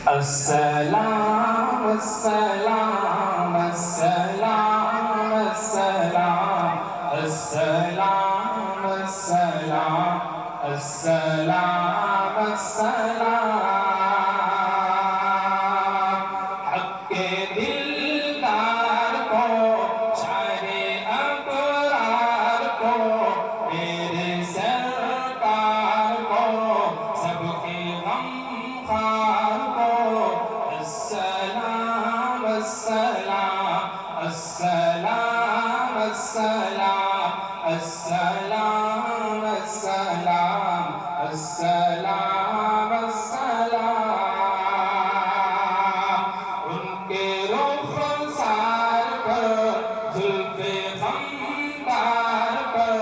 السلام السلام السلام السلام السلام السلام السلام السلام حق کے دلدار کو شاعر ابرار کو میرے سرکار کو سب کے غمخوار کو السلام السلام السلام السلام السلام السلام السلام السلام ان کے رخسار پر زلف خمدار پر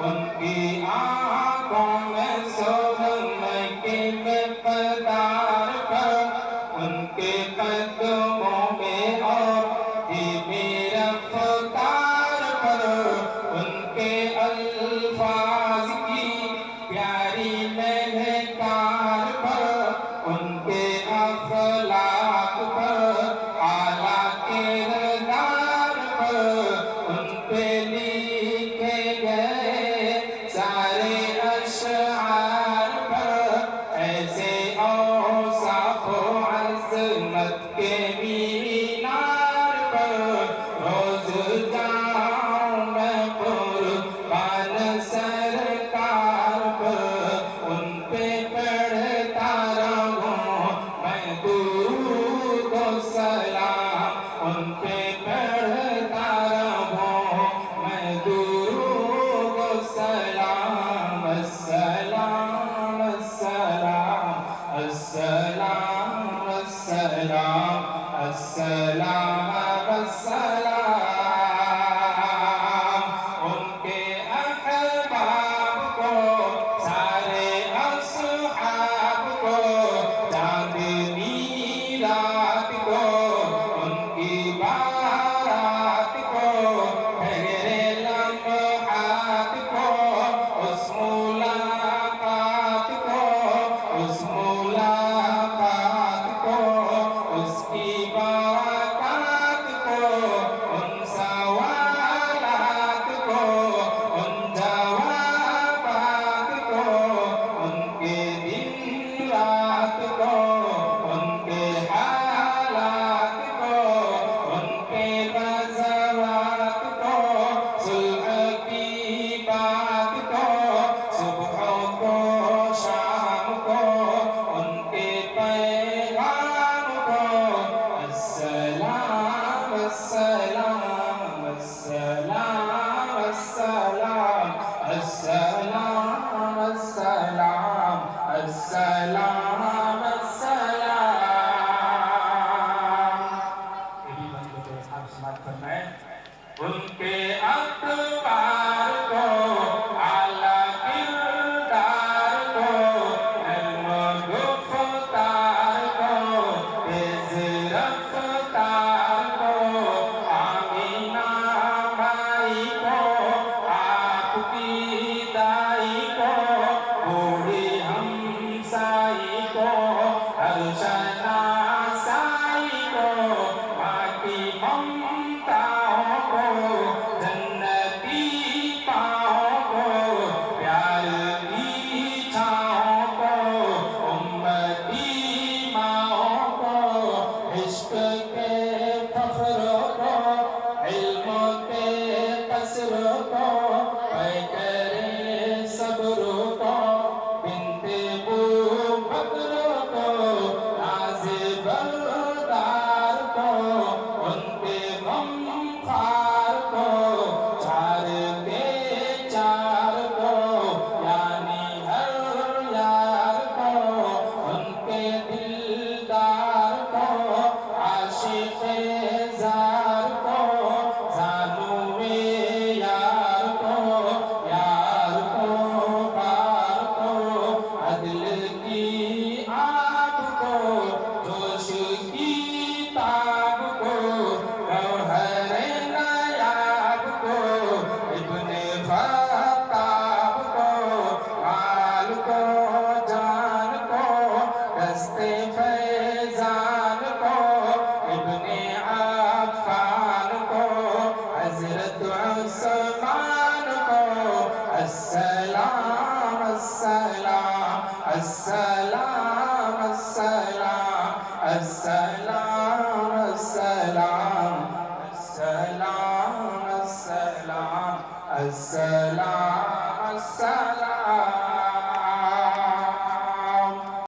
ان کی آنکھوں میں سرمے کے مقدار پر ان کے قدموں میں اور رفتار پر ان کے الفاظ کی پیاری مہکار پر ان کے اخلاق پر اعلیٰ کردار پر ان پہ لکھے گئے سارے اشعار پر ایسے اوصاف و عظمت کے مینار پر روز جاؤں میں قربان سرکار پر ان پہ پڑھتا رہوں میں درود و سلام ان پہ پڑھتا رہوں میں درود و سلام السلام السلام السلام السلام السلام السلام ان کے احباب کو سارے اصحاب کو چاندنی رات کو ان کی بارات کو ٹھہرے لمحات کو اس ملاقات کو اس ملاقات کو اس کی برکات کو ان سوالات کو ان جوابات کو ان کے دن رات کو ان کے حالات کو ان کے غزوات کو صلح کی بات کو صبح کو شام کو ان کے پیغام کو السلام السلام السلام السلام السلام السلام السلام السلام یہی بندے کو آپ سماعت فرمائیں ان کے اقبار کو اعلیٰ کردار کو علم گفتار کو تیز رفتار کو آمینہ مائی کو آپ کی دائی کو بوڑھی ہمسائی کو ہر شناسائی کو ماں کی ممتاؤں کو جنتی پاؤں کو پیار کی چھاؤں کو امتی ماؤں کو عشق کے فخر کو علم کے قصر کو پیکر صبر کو بنت بو بکر کو فیضان کو ابن عفان کو حضرت عثمان کو السلام السلام السلام السلام السلام السلام السلام السلام السلام السلام